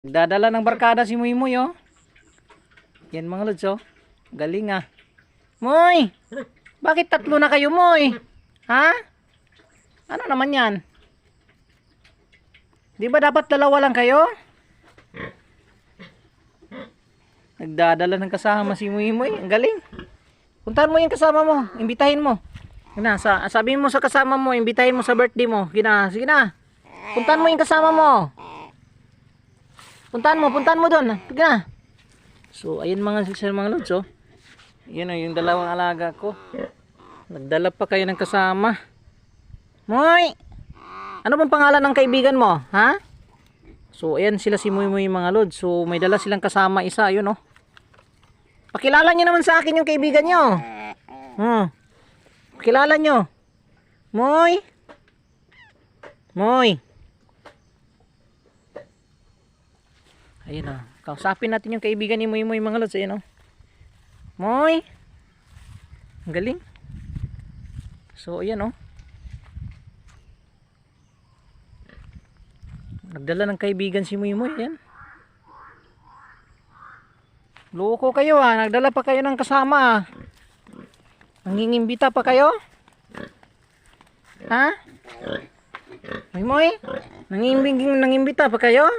Dadala ng barkada si Muy Muy, oh. Yan mga lods, oh. Galing, ah. Muy! Bakit tatlo na kayo, Muy? Ha? Ano naman yan? Di ba dapat dalawa lang kayo? Nagdadala ng kasama si Muy Muy. Ang galing. Puntahan mo yung kasama mo. Imbitahin mo. Gina, sabihin mo sa kasama mo, imbitahin mo sa birthday mo. Gina, sige na. Puntahan mo yung kasama mo. Puntahan mo doon. Sige na. So, ayun mga sister, mga lods, oh. Yan, oh, yung dalawang alaga ko. Nagdala pa kayo ng kasama. Muy! Ano bang pangalan ng kaibigan mo? Ha? So, ayan sila si Muy Muy, mga lods. So, may dala silang kasama isa. Ayun, oh. Pakilala nyo naman sa akin yung kaibigan nyo. Pakilala nyo. Muy! Muy! Ayun, oh. Kausapin natin yung kaibigan ni Muy Muy, mga lods. Ayun, oh. Muy! Ang galing. So, ayan, oh. Nagdala ng kaibigan si Muy Muy. Ayan. Loko kayo, ah. Nagdala pa kayo ng kasama, ah. Nangingimbita pa kayo? Ha? Muy Muy? Nangimbita pa kayo?